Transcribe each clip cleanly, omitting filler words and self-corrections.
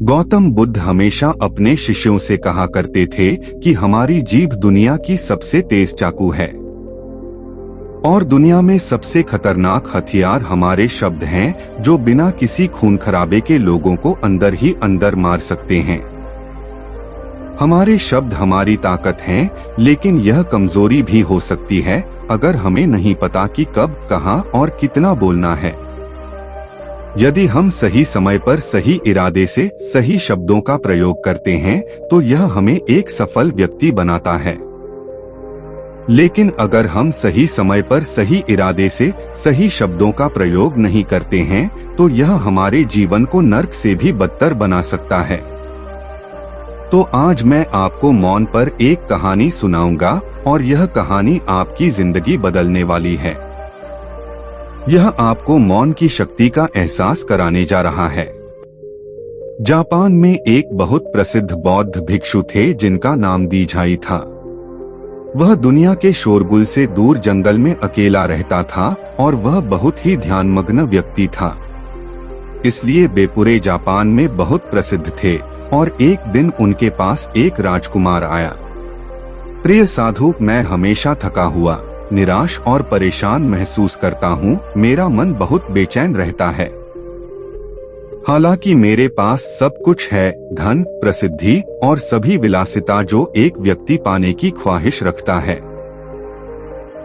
गौतम बुद्ध हमेशा अपने शिष्यों से कहा करते थे कि हमारी जीभ दुनिया की सबसे तेज चाकू है और दुनिया में सबसे खतरनाक हथियार हमारे शब्द हैं, जो बिना किसी खून खराबे के लोगों को अंदर ही अंदर मार सकते हैं। हमारे शब्द हमारी ताकत हैं, लेकिन यह कमजोरी भी हो सकती है अगर हमें नहीं पता कि कब, कहां और कितना बोलना है। यदि हम सही समय पर सही इरादे से सही शब्दों का प्रयोग करते हैं तो यह हमें एक सफल व्यक्ति बनाता है। लेकिन अगर हम सही समय पर सही इरादे से सही शब्दों का प्रयोग नहीं करते हैं तो यह हमारे जीवन को नर्क से भी बदतर बना सकता है। तो आज मैं आपको मौन पर एक कहानी सुनाऊंगा और यह कहानी आपकी जिंदगी बदलने वाली है। यह आपको मौन की शक्ति का एहसास कराने जा रहा है। जापान में एक बहुत प्रसिद्ध बौद्ध भिक्षु थे जिनका नाम दीझाई था। वह दुनिया के शोरगुल से दूर जंगल में अकेला रहता था और वह बहुत ही ध्यानमग्न व्यक्ति था। इसलिए वे पूरे जापान में बहुत प्रसिद्ध थे और एक दिन उनके पास एक राजकुमार आया। प्रिय साधु, मैं हमेशा थका हुआ, निराश और परेशान महसूस करता हूँ। मेरा मन बहुत बेचैन रहता है। हालांकि मेरे पास सब कुछ है, धन, प्रसिद्धि और सभी विलासिता जो एक व्यक्ति पाने की ख्वाहिश रखता है,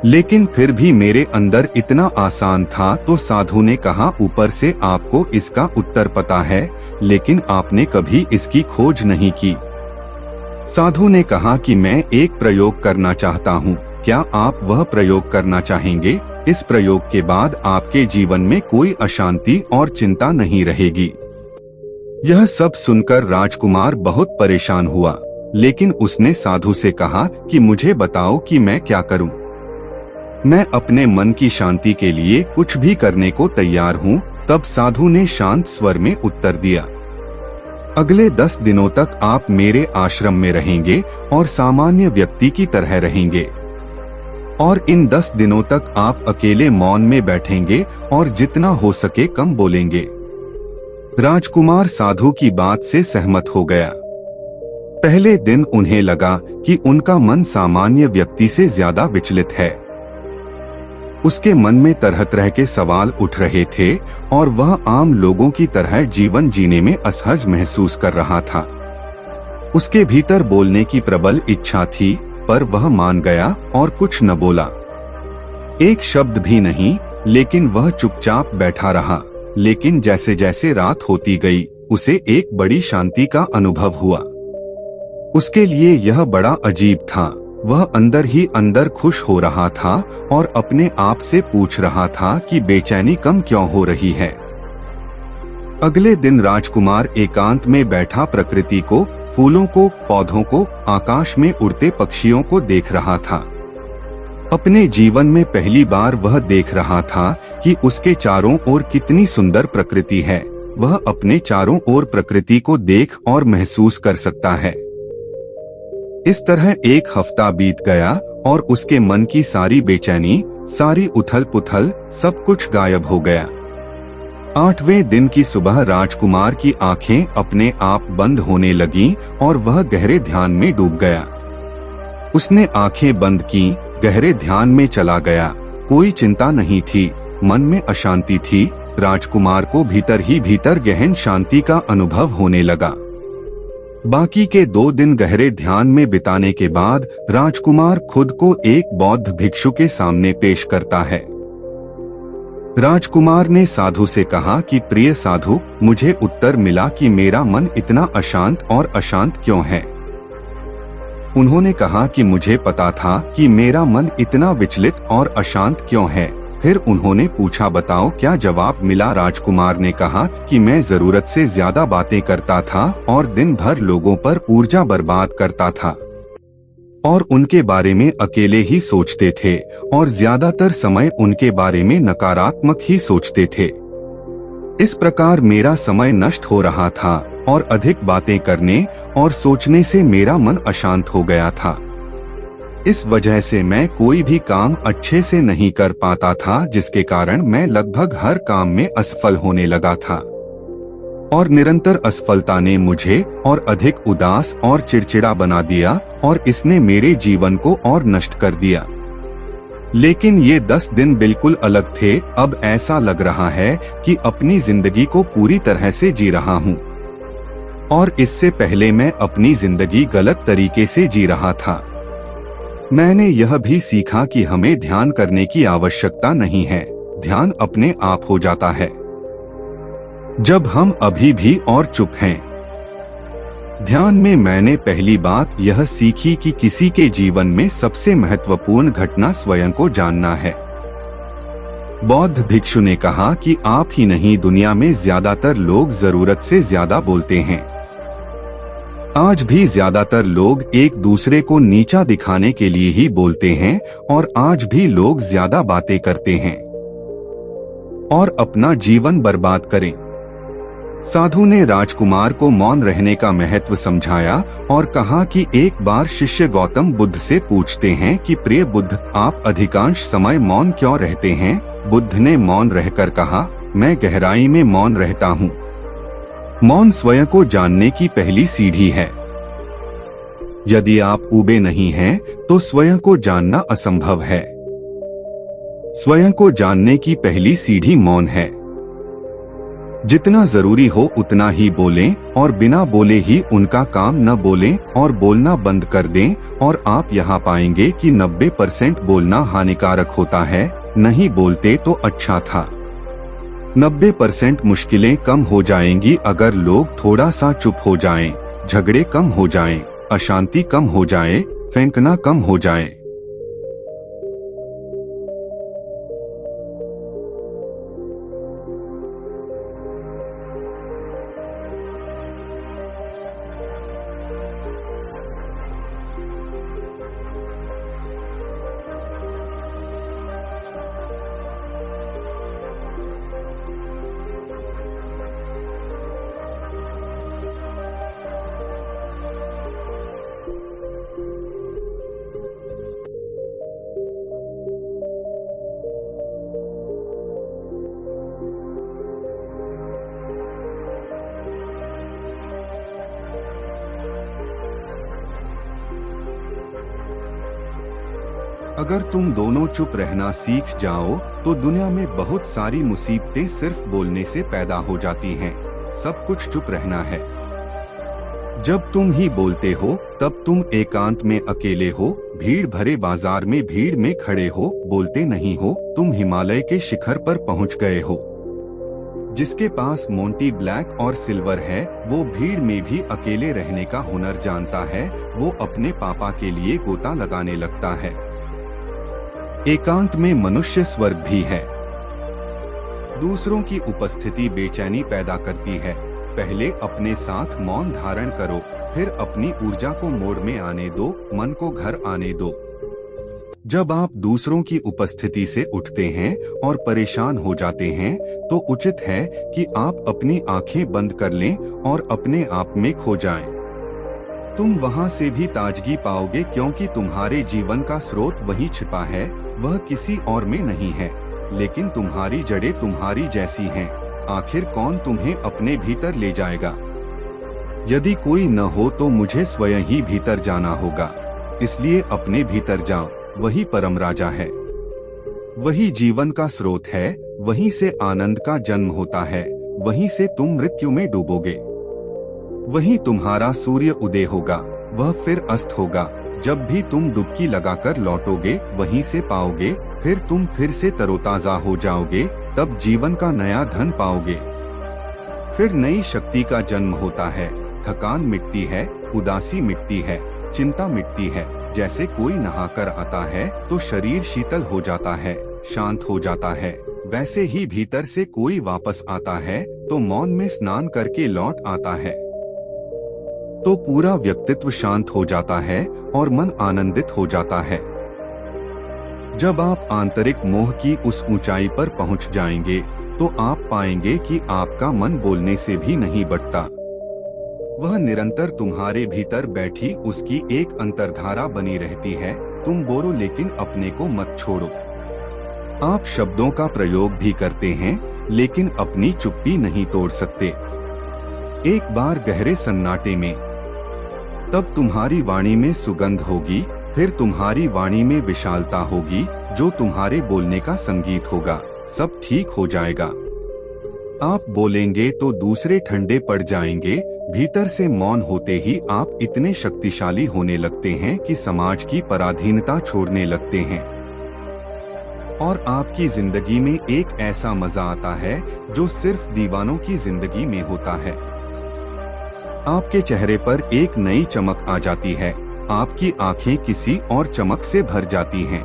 लेकिन फिर भी मेरे अंदर इतना आसान था। तो साधु ने कहा, ऊपर से आपको इसका उत्तर पता है, लेकिन आपने कभी इसकी खोज नहीं की। साधु ने कहा कि मैं एक प्रयोग करना चाहता हूँ, क्या आप वह प्रयोग करना चाहेंगे? इस प्रयोग के बाद आपके जीवन में कोई अशांति और चिंता नहीं रहेगी। यह सब सुनकर राजकुमार बहुत परेशान हुआ, लेकिन उसने साधु से कहा कि मुझे बताओ कि मैं क्या करूं। मैं अपने मन की शांति के लिए कुछ भी करने को तैयार हूं। तब साधु ने शांत स्वर में उत्तर दिया, अगले 10 दिनों तक आप मेरे आश्रम में रहेंगे और सामान्य व्यक्ति की तरह रहेंगे, और इन 10 दिनों तक आप अकेले मौन में बैठेंगे और जितना हो सके कम बोलेंगे। राजकुमार साधु की बात से सहमत हो गया। पहले दिन उन्हें लगा कि उनका मन सामान्य व्यक्ति से ज्यादा विचलित है। उसके मन में तरह तरह के सवाल उठ रहे थे और वह आम लोगों की तरह जीवन जीने में असहज महसूस कर रहा था। उसके भीतर बोलने की प्रबल इच्छा थी, पर वह मान गया और कुछ न बोला, एक शब्द भी नहीं। लेकिन वह चुपचाप बैठा रहा। लेकिन जैसे जैसे रात होती गई, उसे एक बड़ी शांति का अनुभव हुआ। उसके लिए यह बड़ा अजीब था। वह अंदर ही अंदर खुश हो रहा था और अपने आप से पूछ रहा था कि बेचैनी कम क्यों हो रही है। अगले दिन राजकुमार एकांत में बैठा प्रकृति को, फूलों को, पौधों को, आकाश में उड़ते पक्षियों को देख रहा था। अपने जीवन में पहली बार वह देख रहा था कि उसके चारों ओर कितनी सुंदर प्रकृति है। वह अपने चारों ओर प्रकृति को देख और महसूस कर सकता है। इस तरह एक हफ्ता बीत गया और उसके मन की सारी बेचैनी, सारी उथल पुथल, सब कुछ गायब हो गया। 8वें दिन की सुबह राजकुमार की आंखें अपने आप बंद होने लगीं और वह गहरे ध्यान में डूब गया। उसने आंखें बंद की, गहरे ध्यान में चला गया। कोई चिंता नहीं थी, मन में अशांति थी। राजकुमार को भीतर ही भीतर गहन शांति का अनुभव होने लगा। बाकी के 2 दिन गहरे ध्यान में बिताने के बाद राजकुमार खुद को एक बौद्ध भिक्षु के सामने पेश करता है। राजकुमार ने साधु से कहा कि प्रिय साधु, मुझे उत्तर मिला कि मेरा मन इतना अशांत और अशांत क्यों है। उन्होंने कहा कि मुझे पता था कि मेरा मन इतना विचलित और अशांत क्यों है। फिर उन्होंने पूछा, बताओ क्या जवाब मिला। राजकुमार ने कहा कि मैं जरूरत से ज्यादा बातें करता था और दिन भर लोगों पर ऊर्जा बर्बाद करता था और उनके बारे में अकेले ही सोचते थे और ज्यादातर समय उनके बारे में नकारात्मक ही सोचते थे। इस प्रकार मेरा समय नष्ट हो रहा था और अधिक बातें करने और सोचने से मेरा मन अशांत हो गया था। इस वजह से मैं कोई भी काम अच्छे से नहीं कर पाता था, जिसके कारण मैं लगभग हर काम में असफल होने लगा था। और निरंतर असफलता ने मुझे और अधिक उदास और चिड़चिड़ा बना दिया और इसने मेरे जीवन को और नष्ट कर दिया। लेकिन ये 10 दिन बिल्कुल अलग थे। अब ऐसा लग रहा है कि अपनी जिंदगी को पूरी तरह से जी रहा हूँ, और इससे पहले मैं अपनी जिंदगी गलत तरीके से जी रहा था। मैंने यह भी सीखा कि हमें ध्यान करने की आवश्यकता नहीं है, ध्यान अपने आप हो जाता है जब हम अभी भी और चुप हैं। ध्यान में मैंने पहली बात यह सीखी कि किसी के जीवन में सबसे महत्वपूर्ण घटना स्वयं को जानना है। बौद्ध भिक्षु ने कहा कि आप ही नहीं, दुनिया में ज्यादातर लोग जरूरत से ज्यादा बोलते हैं। आज भी ज्यादातर लोग एक दूसरे को नीचा दिखाने के लिए ही बोलते हैं, और आज भी लोग ज्यादा बातें करते हैं और अपना जीवन बर्बाद करें। साधु ने राजकुमार को मौन रहने का महत्व समझाया और कहा कि एक बार शिष्य गौतम बुद्ध से पूछते हैं कि प्रिय बुद्ध, आप अधिकांश समय मौन क्यों रहते हैं? बुद्ध ने मौन रहकर कहा, मैं गहराई में मौन रहता हूँ। मौन स्वयं को जानने की पहली सीढ़ी है। यदि आप ऊबे नहीं हैं, तो स्वयं को जानना असंभव है। स्वयं को जानने की पहली सीढ़ी मौन है। जितना जरूरी हो उतना ही बोलें और बिना बोले ही उनका काम न बोलें और बोलना बंद कर दें, और आप यहाँ पाएंगे कि 90% बोलना हानिकारक होता है। नहीं बोलते तो अच्छा था। 90% मुश्किलें कम हो जाएंगी अगर लोग थोड़ा सा चुप हो जाएं, झगड़े कम हो जाएं, अशांति कम हो जाए, फेंकना कम हो जाए। अगर तुम दोनों चुप रहना सीख जाओ तो दुनिया में बहुत सारी मुसीबतें सिर्फ बोलने से पैदा हो जाती हैं। सब कुछ चुप रहना है। जब तुम ही बोलते हो तब तुम एकांत में अकेले हो, भीड़ भरे बाजार में भीड़ में खड़े हो, बोलते नहीं हो। तुम हिमालय के शिखर पर पहुंच गए हो। जिसके पास मोंटी ब्लैक और सिल्वर है, वो भीड़ में भी अकेले रहने का हुनर जानता है। वो अपने पापा के लिए गोता लगाने लगता है। एकांत में मनुष्य स्वर्ग भी है। दूसरों की उपस्थिति बेचैनी पैदा करती है। पहले अपने साथ मौन धारण करो, फिर अपनी ऊर्जा को मोड़ में आने दो, मन को घर आने दो। जब आप दूसरों की उपस्थिति से उठते हैं और परेशान हो जाते हैं, तो उचित है कि आप अपनी आंखें बंद कर लें और अपने आप में खो जाएं। तुम वहां से भी ताजगी पाओगे, क्योंकि तुम्हारे जीवन का स्रोत वहीं छिपा है। वह किसी और में नहीं है, लेकिन तुम्हारी जड़ें तुम्हारी जैसी हैं। आखिर कौन तुम्हें अपने भीतर ले जाएगा? यदि कोई न हो तो मुझे स्वयं ही भीतर जाना होगा। इसलिए अपने भीतर जाओ, वही परम राजा है। वही जीवन का स्रोत है। वहीं से आनंद का जन्म होता है। वहीं से तुम मृत्यु में डूबोगे। वहीं तुम्हारा सूर्य उदय होगा, वह फिर अस्त होगा। जब भी तुम डुबकी लगाकर लौटोगे, वहीं से पाओगे। फिर तुम फिर से तरोताजा हो जाओगे। तब जीवन का नया धन पाओगे। फिर नई शक्ति का जन्म होता है। थकान मिटती है, उदासी मिटती है, चिंता मिटती है। जैसे कोई नहाकर आता है तो शरीर शीतल हो जाता है, शांत हो जाता है। वैसे ही भीतर से कोई वापस आता है तो मौन में स्नान करके लौट आता है, तो पूरा व्यक्तित्व शांत हो जाता है और मन आनंदित हो जाता है। जब आप आंतरिक मोह की उस ऊंचाई पर पहुंच जाएंगे, तो आप पाएंगे कि आपका मन बोलने से भी नहीं बटता। वह निरंतर तुम्हारे भीतर बैठी उसकी एक अंतर्धारा बनी रहती है। तुम बोलो, लेकिन अपने को मत छोड़ो। आप शब्दों का प्रयोग भी करते हैं, लेकिन अपनी चुप्पी नहीं तोड़ सकते। एक बार गहरे सन्नाटे में। तब तुम्हारी वाणी में सुगंध होगी, फिर तुम्हारी वाणी में विशालता होगी, जो तुम्हारे बोलने का संगीत होगा। सब ठीक हो जाएगा। आप बोलेंगे तो दूसरे ठंडे पड़ जाएंगे। भीतर से मौन होते ही आप इतने शक्तिशाली होने लगते हैं कि समाज की पराधीनता छोड़ने लगते हैं और आपकी जिंदगी में एक ऐसा मजा आता है जो सिर्फ दीवानों की जिंदगी में होता है। आपके चेहरे पर एक नई चमक आ जाती है, आपकी आंखें किसी और चमक से भर जाती हैं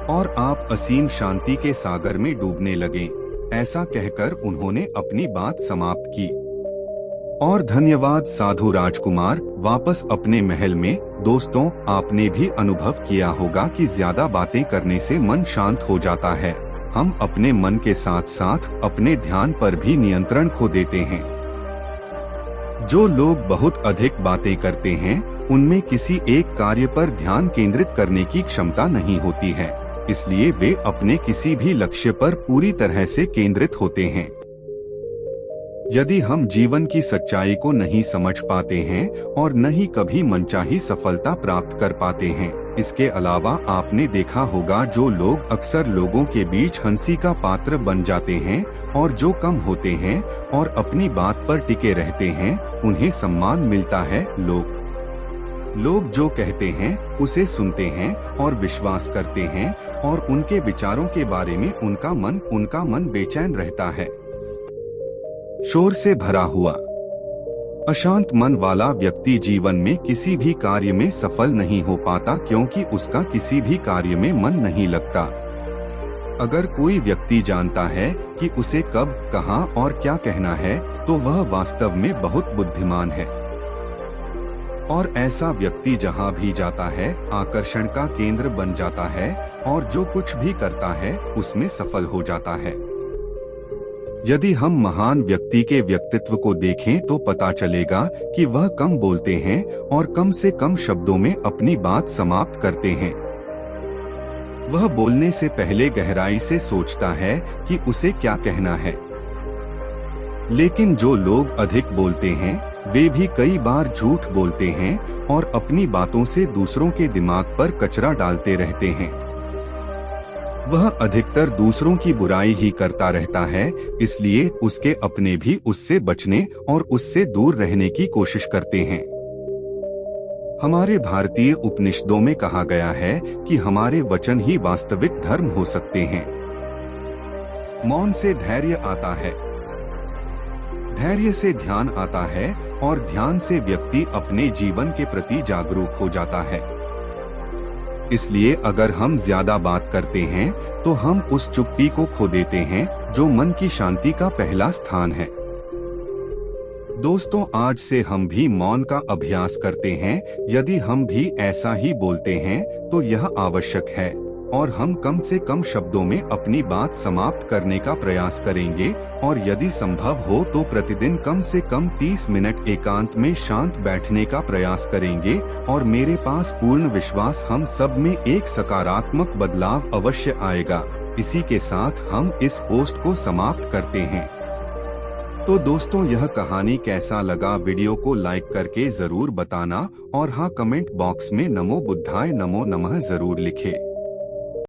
और आप असीम शांति के सागर में डूबने लगे। ऐसा कहकर उन्होंने अपनी बात समाप्त की। और धन्यवाद साधु राजकुमार। वापस अपने महल में। दोस्तों, आपने भी अनुभव किया होगा कि ज्यादा बातें करने से मन शांत हो जाता है। हम अपने मन के साथ साथ अपने ध्यान पर भी नियंत्रण खो देते हैं। जो लोग बहुत अधिक बातें करते हैं, उनमें किसी एक कार्य पर ध्यान केंद्रित करने की क्षमता नहीं होती है, इसलिए वे अपने किसी भी लक्ष्य पर पूरी तरह से केंद्रित होते हैं। यदि हम जीवन की सच्चाई को नहीं समझ पाते हैं और न ही कभी मनचाही सफलता प्राप्त कर पाते हैं। इसके अलावा आपने देखा होगा जो लोग अक्सर लोगों के बीच हंसी का पात्र बन जाते हैं और जो कम होते हैं और अपनी बात पर टिके रहते हैं, उन्हें सम्मान मिलता है। लोग जो कहते हैं उसे सुनते हैं और विश्वास करते हैं और उनके विचारों के बारे में उनका मन बेचैन रहता है। शोर से भरा हुआ अशांत मन वाला व्यक्ति जीवन में किसी भी कार्य में सफल नहीं हो पाता, क्योंकि उसका किसी भी कार्य में मन नहीं लगता। अगर कोई व्यक्ति जानता है कि उसे कब, कहां और क्या कहना है, तो वह वास्तव में बहुत बुद्धिमान है। और ऐसा व्यक्ति जहां भी जाता है आकर्षण का केंद्र बन जाता है और जो कुछ भी करता है उसमें सफल हो जाता है। यदि हम महान व्यक्ति के व्यक्तित्व को देखें तो पता चलेगा कि वह कम बोलते हैं और कम से कम शब्दों में अपनी बात समाप्त करते हैं। वह बोलने से पहले गहराई से सोचता है कि उसे क्या कहना है। लेकिन जो लोग अधिक बोलते हैं, वे भी कई बार झूठ बोलते हैं और अपनी बातों से दूसरों के दिमाग पर कचरा डालते रहते हैं। वह अधिकतर दूसरों की बुराई ही करता रहता है, इसलिए उसके अपने भी उससे बचने और उससे दूर रहने की कोशिश करते हैं। हमारे भारतीय उपनिषदों में कहा गया है कि हमारे वचन ही वास्तविक धर्म हो सकते हैं। मौन से धैर्य आता है, धैर्य से ध्यान आता है और ध्यान से व्यक्ति अपने जीवन के प्रति जागरूक हो जाता है। इसलिए अगर हम ज्यादा बात करते हैं तो हम उस चुप्पी को खो देते हैं जो मन की शांति का पहला स्थान है। दोस्तों, आज से हम भी मौन का अभ्यास करते हैं। यदि हम भी ऐसा ही बोलते हैं तो यह आवश्यक है और हम कम से कम शब्दों में अपनी बात समाप्त करने का प्रयास करेंगे और यदि संभव हो तो प्रतिदिन कम से कम 30 मिनट एकांत में शांत बैठने का प्रयास करेंगे और मेरे पास पूर्ण विश्वास हम सब में एक सकारात्मक बदलाव अवश्य आएगा। इसी के साथ हम इस पोस्ट को समाप्त करते हैं। तो दोस्तों, यह कहानी कैसा लगा वीडियो को लाइक करके जरूर बताना और हाँ, कमेंट बॉक्स में नमो बुद्धाय नमो नमः जरूर लिखें।